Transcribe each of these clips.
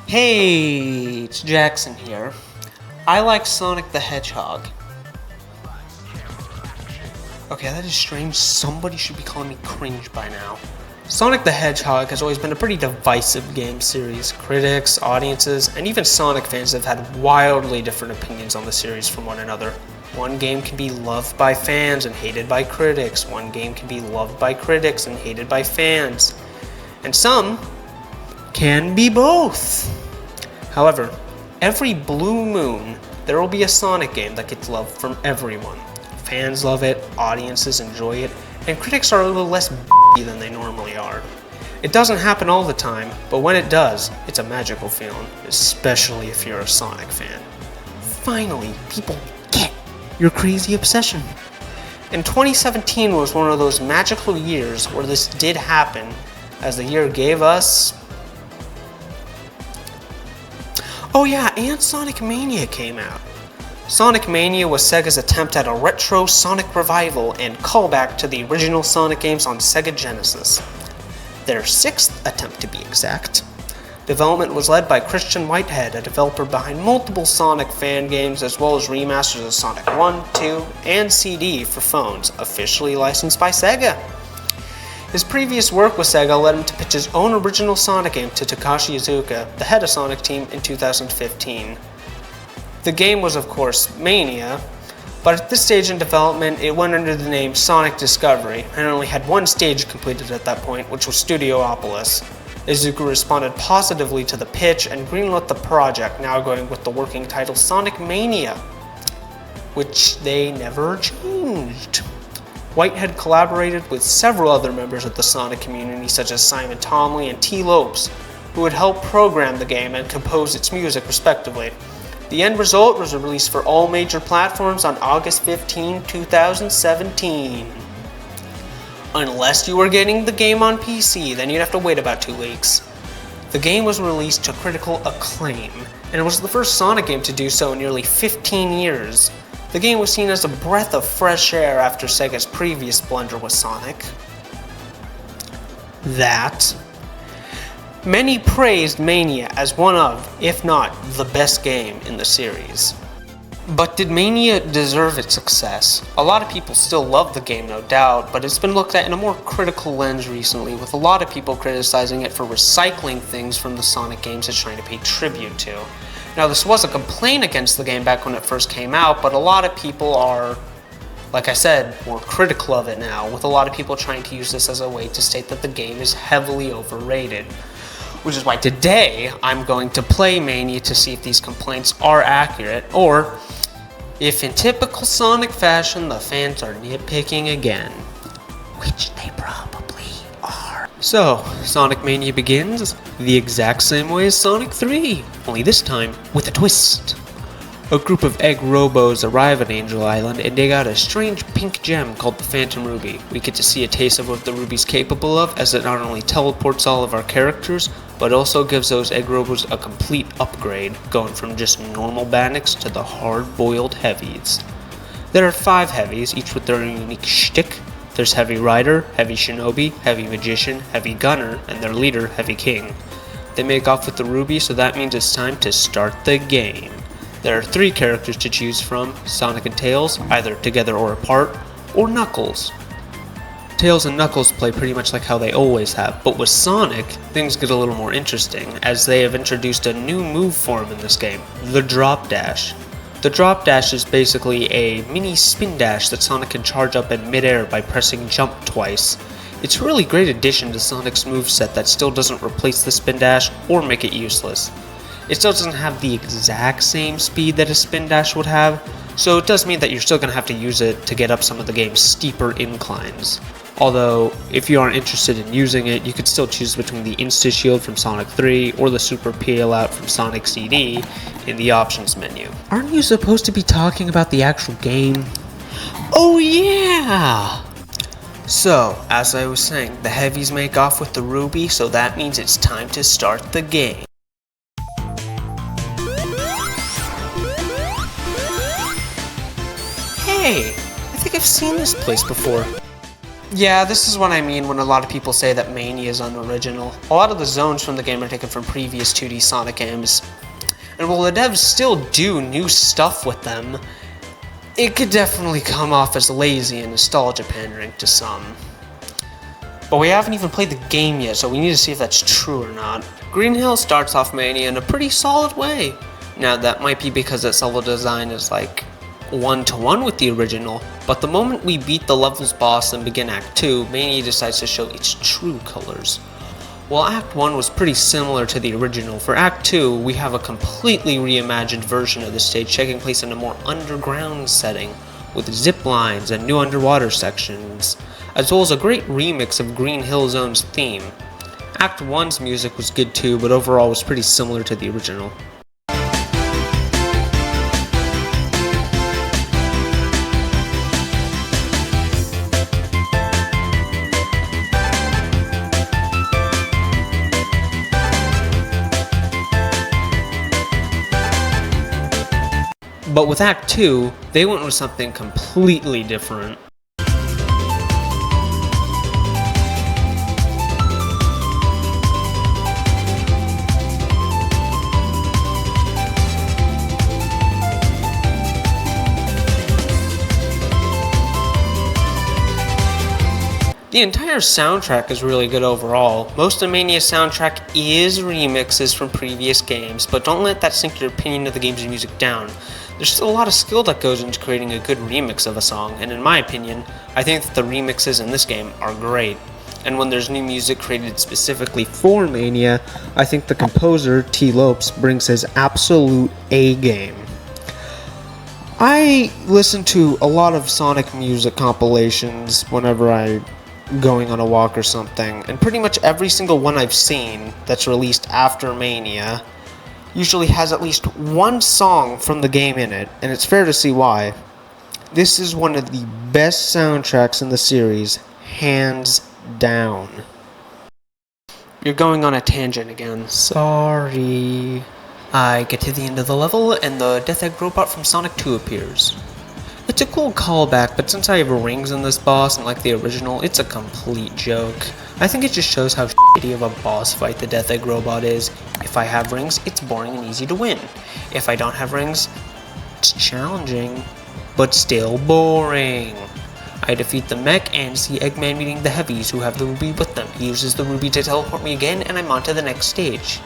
Hey, it's Jaxon here. I like Sonic the Hedgehog. Okay, that is strange. Somebody should be calling me cringe by now. Sonic the Hedgehog has always been a pretty divisive game series. Critics, audiences, and even Sonic fans have had wildly different opinions on the series from one another. One game can be loved by fans and hated by critics. One game can be loved by critics and hated by fans. And some can be both. However, every blue moon, there will be a Sonic game that gets love from everyone. Fans love it, audiences enjoy it, and critics are a little less than they normally are. It doesn't happen all the time, but when it does, it's a magical feeling, especially if you're a Sonic fan. Finally, people get your crazy obsession. And 2017 was one of those magical years where this did happen, as the year gave us... Oh yeah, and Sonic Mania came out. Sonic Mania was Sega's attempt at a retro Sonic revival and callback to the original Sonic games on Sega Genesis. Their sixth attempt to be exact. Development was led by Christian Whitehead, a developer behind multiple Sonic fan games as well as remasters of Sonic 1, 2, and CD for phones, officially licensed by Sega. His previous work with Sega led him to pitch his own original Sonic game to Takashi Iizuka, the head of Sonic Team, in 2015. The game was, of course, Mania, but at this stage in development, it went under the name Sonic Discovery, and only had one stage completed at that point, which was Studiopolis. Iizuka responded positively to the pitch and greenlit the project, now going with the working title Sonic Mania, which they never changed. Whitehead collaborated with several other members of the Sonic community, such as Simon Tomley and T. Lopes, who would help program the game and compose its music respectively. The end result was released for all major platforms on August 15, 2017. Unless you were getting the game on PC, then you'd have to wait about 2 weeks. The game was released to critical acclaim, and it was the first Sonic game to do so in nearly 15 years. The game was seen as a breath of fresh air after Sega's previous blunder with Sonic. Many praised Mania as one of, if not the best game in the series. But did Mania deserve its success? A lot of people still love the game, no doubt, but it's been looked at in a more critical lens recently, with a lot of people criticizing it for recycling things from the Sonic games it's trying to pay tribute to. Now, this was a complaint against the game back when it first came out, but a lot of people are, like I said, more critical of it now, with a lot of people trying to use this as a way to state that the game is heavily overrated. Which is why today, I'm going to play Mania to see if these complaints are accurate, or if in typical Sonic fashion, the fans are nitpicking again. Which they probably are. So, Sonic Mania begins the exact same way as Sonic 3, only this time with a twist. A group of egg robos arrive at Angel Island and dig out a strange pink gem called the Phantom Ruby. We get to see a taste of what the ruby's capable of, as it not only teleports all of our characters, but also gives those egg robos a complete upgrade, going from just normal bandits to the hard-boiled heavies. There are 5 heavies, each with their unique shtick. There's Heavy Rider, Heavy Shinobi, Heavy Magician, Heavy Gunner, and their leader, Heavy King. They make off with the ruby, so that means it's time to start the game. There are 3 characters to choose from, Sonic and Tails, either together or apart, or Knuckles. Tails and Knuckles play pretty much like how they always have, but with Sonic, things get a little more interesting, as they have introduced a new move form in this game, the Drop Dash. The Drop Dash is basically a mini spin dash that Sonic can charge up in midair by pressing jump twice. It's a really great addition to Sonic's moveset that still doesn't replace the spin dash or make it useless. It still doesn't have the exact same speed that a spin dash would have, so it does mean that you're still going to have to use it to get up some of the game's steeper inclines. Although, if you aren't interested in using it, you could still choose between the Insta Shield from Sonic 3 or the Super Peel Out from Sonic CD in the options menu. Aren't you supposed to be talking about the actual game? Oh yeah! So, as I was saying, the heavies make off with the ruby, so that means it's time to start the game. Hey, I think I've seen this place before. Yeah, this is what I mean when a lot of people say that Mania is unoriginal. A lot of the zones from the game are taken from previous 2D Sonic games. And while the devs still do new stuff with them, it could definitely come off as lazy and nostalgia pandering to some. But we haven't even played the game yet, so we need to see if that's true or not. Green Hill starts off Mania in a pretty solid way. Now that might be because its level design is like one-to-one with the original, but the moment we beat the level's boss and begin Act 2, Mania decides to show its true colors. While Act 1 was pretty similar to the original, for Act 2 we have a completely reimagined version of the stage taking place in a more underground setting, with zip lines and new underwater sections, as well as a great remix of Green Hill Zone's theme. Act 1's music was good too, but overall was pretty similar to the original. But with Act 2, they went with something completely different. The entire soundtrack is really good overall. Most of Mania's soundtrack is remixes from previous games, but don't let that sink your opinion of the game's music down. There's still a lot of skill that goes into creating a good remix of a song, and in my opinion, I think that the remixes in this game are great. And when there's new music created specifically for Mania, I think the composer, T. Lopes, brings his absolute A game. I listen to a lot of Sonic music compilations whenever I'm going on a walk or something, and pretty much every single one I've seen that's released after Mania usually has at least one song from the game in it, and it's fair to see why. This is one of the best soundtracks in the series, hands down. You're going on a tangent again. Sorry. I get to the end of the level, and the Death Egg robot from Sonic 2 appears. It's a cool callback, but since I have rings in this boss, and like the original, it's a complete joke. I think it just shows how shitty of a boss fight the Death Egg robot is. If I have rings, it's boring and easy to win. If I don't have rings, it's challenging, but still boring. I defeat the mech and see Eggman meeting the heavies who have the ruby with them. He uses the ruby to teleport me again, and I'm on to the next stage.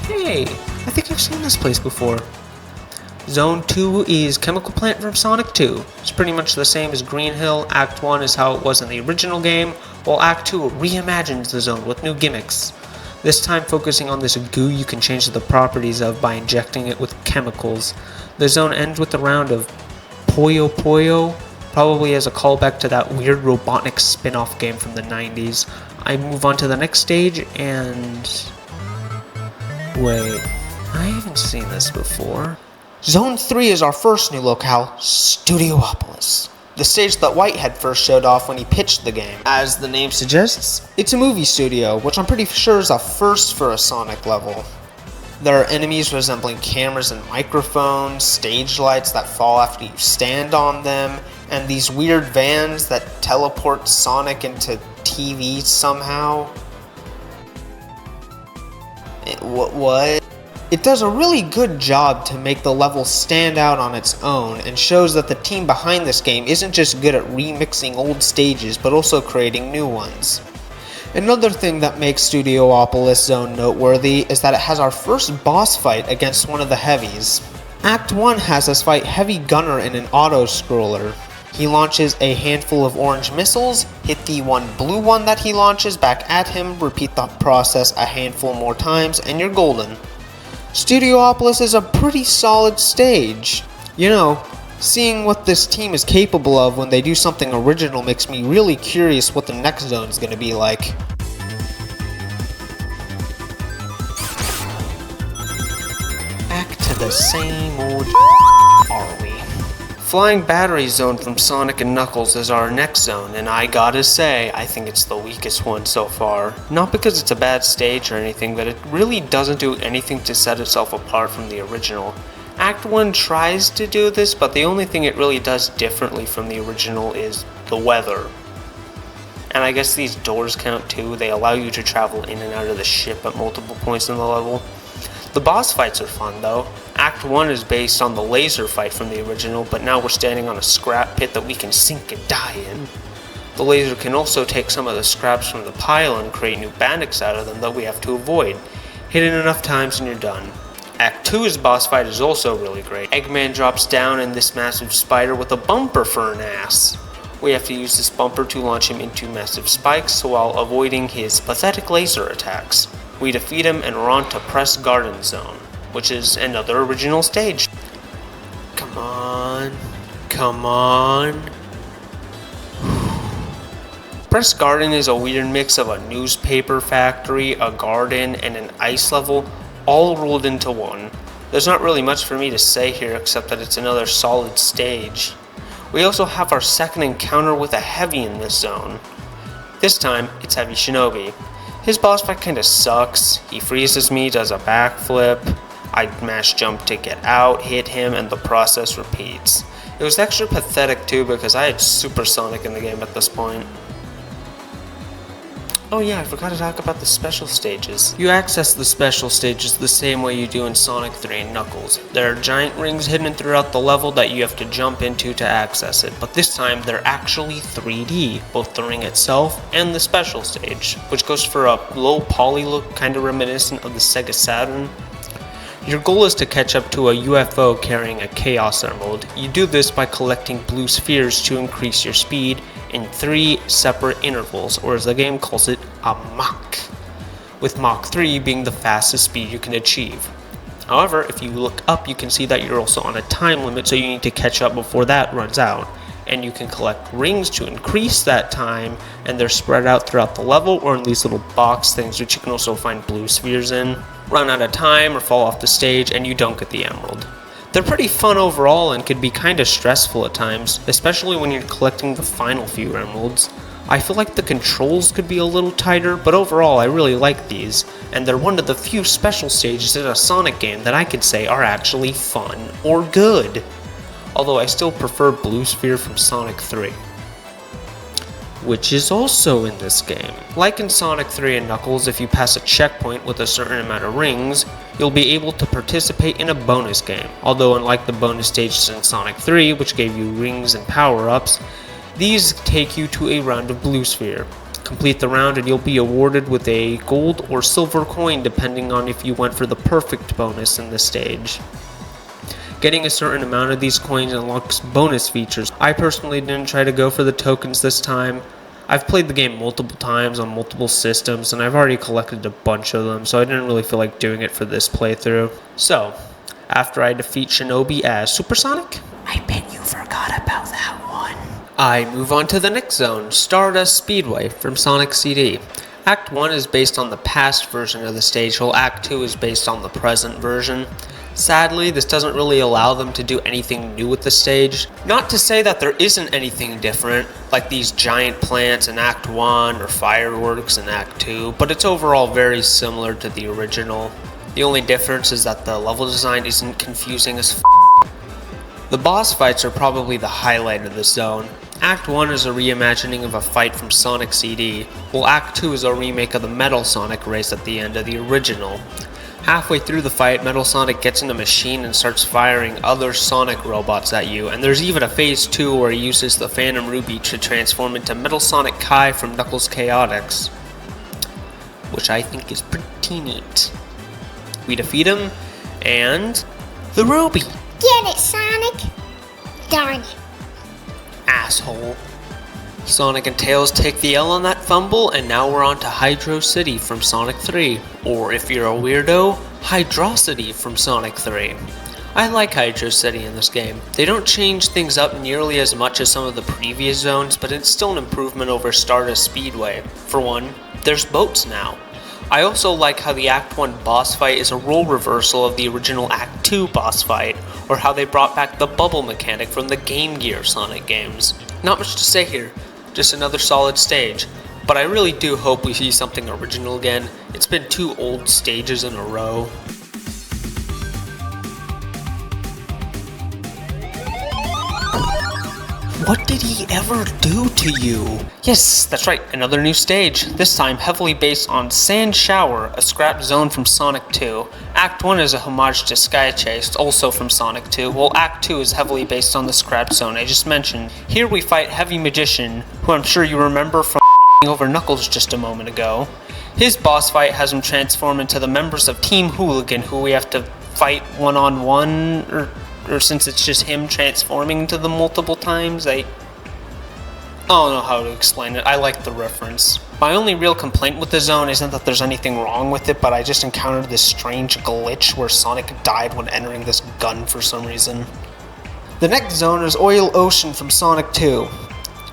Hey, I think I've seen this place before. Zone 2 is Chemical Plant from Sonic 2. It's pretty much the same as Green Hill. Act 1 is how it was in the original game, while Act 2 reimagines the zone with new gimmicks. This time focusing on this goo you can change the properties of by injecting it with chemicals. The zone ends with a round of Puyo Puyo, probably as a callback to that weird Robotnik spin-off game from the 90s. I move on to the next stage and... wait, I haven't seen this before. Zone 3 is our first new locale, Studiopolis. The stage that Whitehead first showed off when he pitched the game. As the name suggests, it's a movie studio, which I'm pretty sure is a first for a Sonic level. There are enemies resembling cameras and microphones, stage lights that fall after you stand on them, and these weird vans that teleport Sonic into TV somehow. What? It does a really good job to make the level stand out on its own, and shows that the team behind this game isn't just good at remixing old stages, but also creating new ones. Another thing that makes Studiopolis Zone noteworthy is that it has our first boss fight against one of the heavies. Act 1 has us fight Heavy Gunner in an auto-scroller. He launches a handful of orange missiles, hit the one blue one that he launches back at him, repeat the process a handful more times, and you're golden. Studiopolis is a pretty solid stage. You know, seeing what this team is capable of when they do something original makes me really curious what the next zone is going to be like. the same old are we? Flying Battery Zone from Sonic and Knuckles is our next zone, and I gotta say, I think it's the weakest one so far. Not because it's a bad stage or anything, but it really doesn't do anything to set itself apart from the original. Act 1 tries to do this, but the only thing it really does differently from the original is the weather. And I guess these doors count too. They allow you to travel in and out of the ship at multiple points in the level. The boss fights are fun though. Act 1 is based on the laser fight from the original, but now we're standing on a scrap pit that we can sink and die in. The laser can also take some of the scraps from the pile and create new bandits out of them that we have to avoid. Hit it enough times and you're done. Act 2's boss fight is also really great. Eggman drops down in this massive spider with a bumper for an ass. We have to use this bumper to launch him into massive spikes while avoiding his pathetic laser attacks. We defeat him and we're on to Press Garden Zone, which is another original stage. Come on, come on. Press Garden is a weird mix of a newspaper factory, a garden, and an ice level, all rolled into one. There's not really much for me to say here except that it's another solid stage. We also have our second encounter with a heavy in this zone. This time, it's Heavy Shinobi. His boss fight kinda sucks. He freezes me, does a backflip. I mash jump to get out, hit him, and the process repeats. It was extra pathetic too because I had Super Sonic in the game at this point. Oh yeah, I forgot to talk about the special stages. You access the special stages the same way you do in Sonic 3 and Knuckles. There are giant rings hidden throughout the level that you have to jump into to access it, but this time they're actually 3D, both the ring itself and the special stage, which goes for a low poly look kinda reminiscent of the Sega Saturn. Your goal is to catch up to a UFO carrying a Chaos Emerald. You do this by collecting blue spheres to increase your speed in 3 separate intervals, or as the game calls it, a Mach, with Mach 3 being the fastest speed you can achieve. However, if you look up, you can see that you're also on a time limit, so you need to catch up before that runs out. And you can collect rings to increase that time, and they're spread out throughout the level or in these little box things, which you can also find blue spheres in. Run out of time or fall off the stage, and you don't get the emerald. They're pretty fun overall and could be kinda stressful at times, especially when you're collecting the final few emeralds. I feel like the controls could be a little tighter, but overall I really like these, and they're one of the few special stages in a Sonic game that I could say are actually fun or good. Although I still prefer Blue Sphere from Sonic 3, which is also in this game. Like in Sonic 3 and Knuckles, if you pass a checkpoint with a certain amount of rings, you'll be able to participate in a bonus game. Although unlike the bonus stages in Sonic 3, which gave you rings and power-ups, these take you to a round of Blue Sphere. Complete the round and you'll be awarded with a gold or silver coin depending on if you went for the perfect bonus in the stage. Getting a certain amount of these coins unlocks bonus features. I personally didn't try to go for the tokens this time. I've played the game multiple times on multiple systems and I've already collected a bunch of them, so I didn't really feel like doing it for this playthrough. So, after I defeat Shinobi as Super Sonic, I bet you forgot about that one. I move on to the next zone, Stardust Speedway from Sonic CD. Act 1 is based on the past version of the stage, while Act 2 is based on the present version. Sadly, this doesn't really allow them to do anything new with the stage. Not to say that there isn't anything different, like these giant plants in Act 1 or fireworks in Act 2, but it's overall very similar to the original. The only difference is that the level design isn't confusing as f***. The boss fights are probably the highlight of this zone. Act 1 is a reimagining of a fight from Sonic CD, while Act 2 is a remake of the Metal Sonic race at the end of the original. Halfway through the fight, Metal Sonic gets in a machine and starts firing other Sonic robots at you, and there's even a phase 2 where he uses the Phantom Ruby to transform into Metal Sonic Kai from Knuckles Chaotix, which I think is pretty neat. We defeat him, and the Ruby! Get it, Sonic? Darn it. Asshole. Sonic and Tails take the L on that fumble, and now we're on to Hydro City from Sonic 3, or if you're a weirdo, Hydrocity from Sonic 3. I like Hydro City in this game. They don't change things up nearly as much as some of the previous zones, but it's still an improvement over Stardust Speedway. For one, there's boats now. I also like how the Act 1 boss fight is a role reversal of the original Act 2 boss fight, or how they brought back the bubble mechanic from the Game Gear Sonic games. Not much to say here, just another solid stage, but I really do hope we see something original again. It's been 2 old stages in a row. What did he ever do to you? Yes, that's right, another new stage, this time heavily based on Sand Shower, a scrap zone from Sonic 2. Act 1 is a homage to Sky Chase, also from Sonic 2, while Act 2 is heavily based on the scrap zone I just mentioned. Here we fight Heavy Magician, who I'm sure you remember from over Knuckles just a moment ago. His boss fight has him transform into the members of Team Hooligan, who we have to fight one-on-one, or since it's just him transforming into them multiple times, I don't know how to explain it. I like the reference. My only real complaint with the zone isn't that there's anything wrong with it, but I just encountered this strange glitch where Sonic died when entering this gun for some reason. The next zone is Oil Ocean from Sonic 2.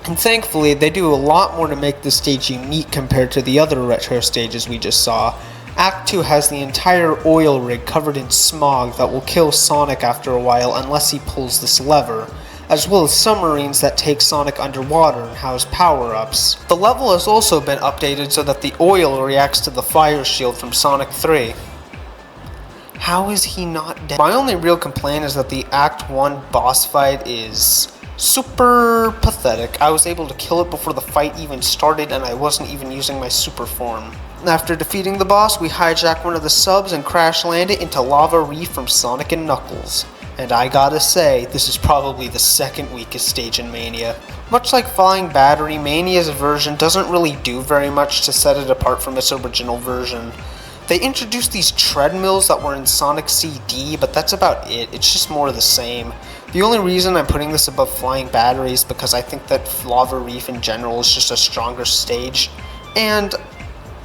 And thankfully, they do a lot more to make this stage unique compared to the other retro stages we just saw. Act 2 has the entire oil rig covered in smog that will kill Sonic after a while unless he pulls this lever, as well as submarines that take Sonic underwater and house power-ups. The level has also been updated so that the oil reacts to the fire shield from Sonic 3. How is he not dead? My only real complaint is that the Act 1 boss fight is super pathetic. I was able to kill it before the fight even started and I wasn't even using my super form. After defeating the boss, we hijack one of the subs and crash land it into Lava Reef from Sonic and Knuckles. And I gotta say, this is probably the second weakest stage in Mania. Much like Flying Battery, Mania's version doesn't really do very much to set it apart from its original version. They introduced these treadmills that were in Sonic CD, but that's about it. It's just more of the same. The only reason I'm putting this above Flying Battery is because I think that Lava Reef in general is just a stronger stage, and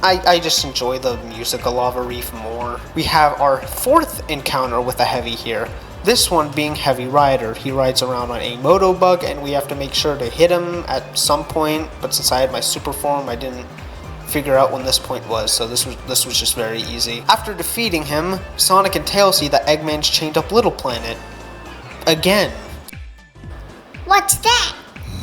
I just enjoy the music of Lava Reef more. We have our 4th encounter with a Heavy here. This one being Heavy Rider. He rides around on a Moto Bug and we have to make sure to hit him at some point, but since I had my super form I didn't figure out when this point was, so this was just very easy. After defeating him, Sonic and Tails see that Eggman's chained up Little Planet. Again. What's that?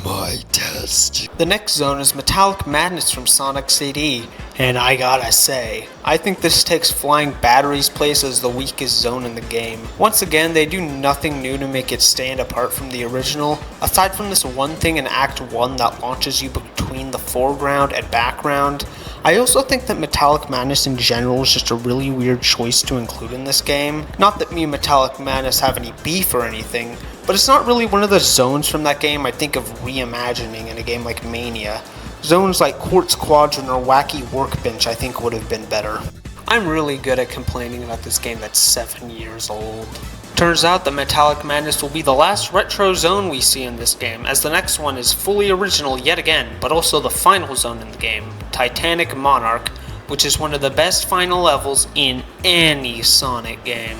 My test. The next zone is Metallic Madness from Sonic CD, and I gotta say, I think this takes Flying Battery's place as the weakest zone in the game. Once again, they do nothing new to make it stand apart from the original, aside from this one thing in Act 1 that launches you between the foreground and background. I also think that Metallic Madness in general is just a really weird choice to include in this game. Not that me and Metallic Madness have any beef or anything, but it's not really one of the zones from that game I think of reimagining in a game like Mania. Zones like Quartz Quadrant or Wacky Workbench I think would have been better. I'm really good at complaining about this game that's 7 years old. Turns out that Metallic Madness will be the last retro zone we see in this game, as the next one is fully original yet again, but also the final zone in the game, Titanic Monarch, which is one of the best final levels in any Sonic game.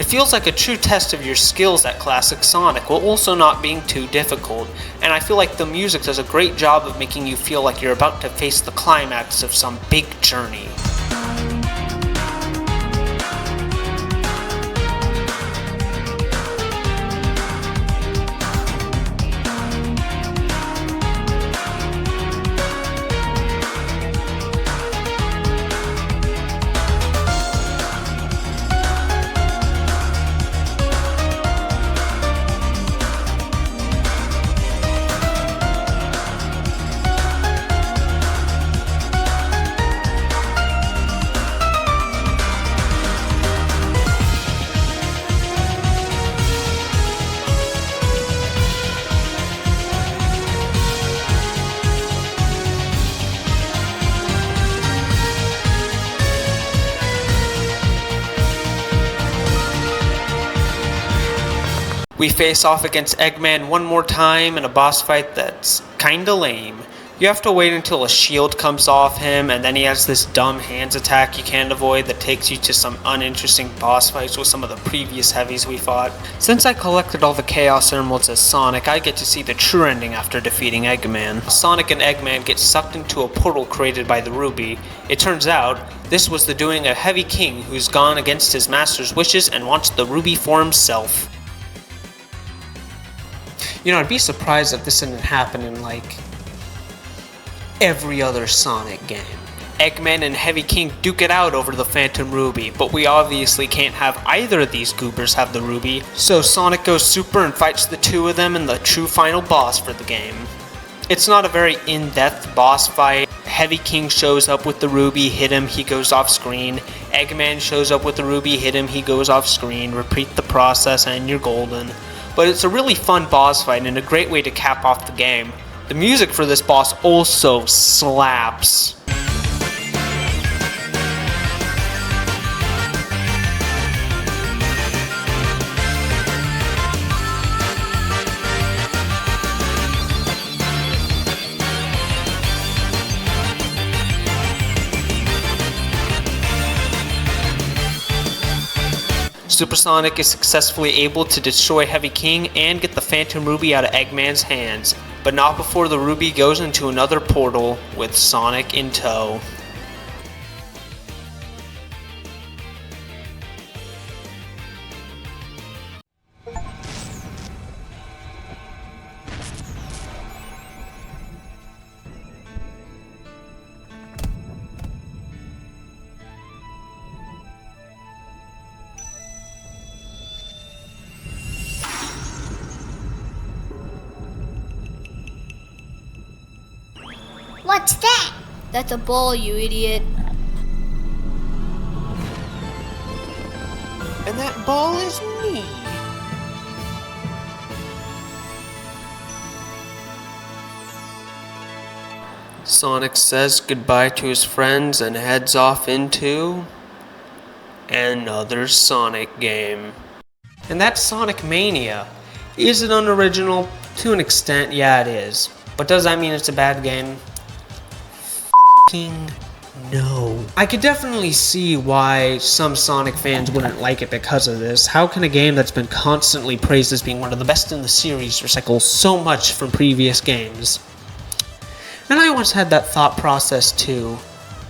It feels like a true test of your skills at classic Sonic, while also not being too difficult, and I feel like the music does a great job of making you feel like you're about to face the climax of some big journey. We face off against Eggman one more time in a boss fight that's kinda lame. You have to wait until a shield comes off him, and then he has this dumb hands attack you can't avoid that takes you to some uninteresting boss fights with some of the previous heavies we fought. Since I collected all the Chaos Emeralds as Sonic, I get to see the true ending after defeating Eggman. Sonic and Eggman get sucked into a portal created by the Ruby. It turns out, this was the doing of Heavy King, who's gone against his master's wishes and wants the Ruby for himself. You know, I'd be surprised if this didn't happen in, like, every other Sonic game. Eggman and Heavy King duke it out over the Phantom Ruby, but we obviously can't have either of these goobers have the Ruby, so Sonic goes super and fights the two of them in the true final boss for the game. It's not a very in-depth boss fight. Heavy King shows up with the Ruby, hit him, he goes off screen. Eggman shows up with the Ruby, hit him, he goes off screen. Repeat the process and you're golden. But it's a really fun boss fight and a great way to cap off the game. The music for this boss also slaps. Supersonic is successfully able to destroy Heavy King and get the Phantom Ruby out of Eggman's hands, but not before the Ruby goes into another portal with Sonic in tow. What's that? That's a ball, you idiot. And that ball is me. Sonic says goodbye to his friends and heads off into another Sonic game. And that's Sonic Mania. Is it unoriginal? To an extent, yeah it is. But does that mean it's a bad game? No. I could definitely see why some Sonic fans wouldn't like it because of this. How can a game that's been constantly praised as being one of the best in the series recycle so much from previous games? And I once had that thought process too.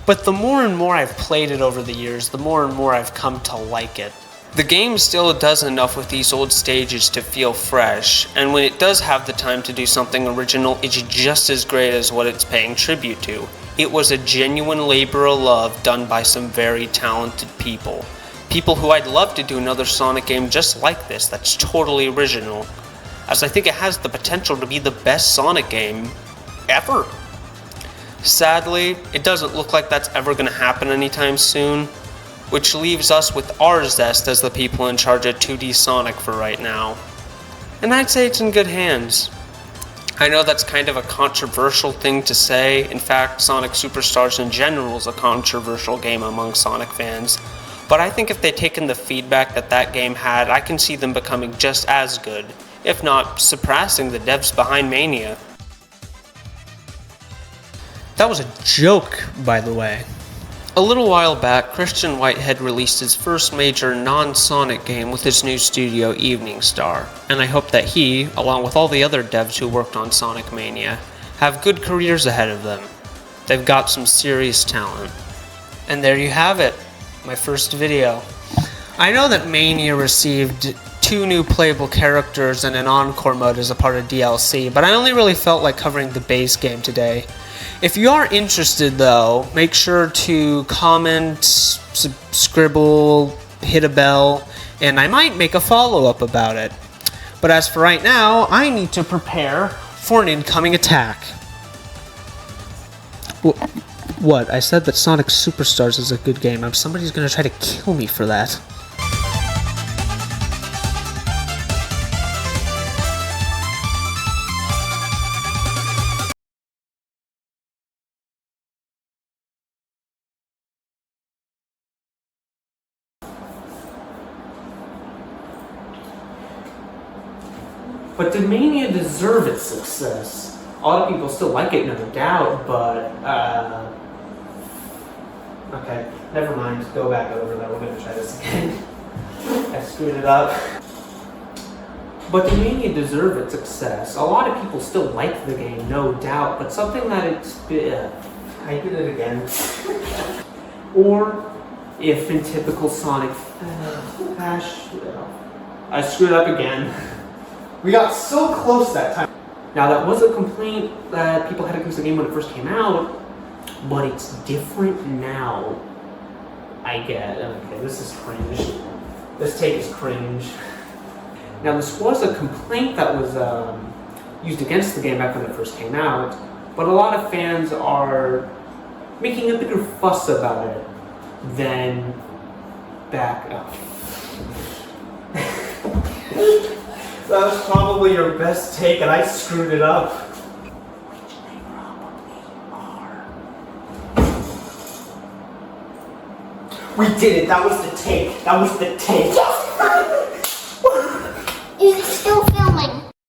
But the more and more I've played it over the years, the more and more I've come to like it. The game still does enough with these old stages to feel fresh, and when it does have the time to do something original, it's just as great as what it's paying tribute to. It was a genuine labor of love done by some very talented people. People who I'd love to do another Sonic game just like this that's totally original, as I think it has the potential to be the best Sonic game ever. Sadly, it doesn't look like that's ever going to happen anytime soon, which leaves us with our zest as the people in charge of 2D Sonic for right now. And I'd say it's in good hands. I know that's kind of a controversial thing to say. In fact, Sonic Superstars in general is a controversial game among Sonic fans. But I think if they'd taken the feedback that game had, I can see them becoming just as good, if not surpassing the devs behind Mania. That was a joke, by the way. A little while back, Christian Whitehead released his first major non-Sonic game with his new studio, Evening Star, and I hope that he, along with all the other devs who worked on Sonic Mania, have good careers ahead of them. They've got some serious talent. And there you have it, my first video. I know that Mania received 2 new playable characters and an encore mode as a part of DLC, but I only really felt like covering the base game today. If you are interested though, make sure to comment, scribble, hit a bell, and I might make a follow-up about it. But as for right now, I need to prepare for an incoming attack. What? I said that Sonic Superstars is a good game. Somebody's gonna try to kill me for that. But did Mania deserve its success? A lot of people still like it, no doubt, but okay, never mind. Go back over that. We're gonna try this again. I screwed it up. But did Mania deserve its success? A lot of people still like the game, no doubt, but something that it's... I did it again. Or, if in typical Sonic fashion... I screwed up again. We got so close that time. Now that was a complaint that people had against the game when it first came out, but it's different now. I get, okay, this is cringe. This take is cringe. Now this was a complaint that was used against the game back when it first came out, but a lot of fans are making a bigger fuss about it than back up. That was probably your best take and I screwed it up. Which they probably are. We did it, that was the take. That was the take. Is it still filming?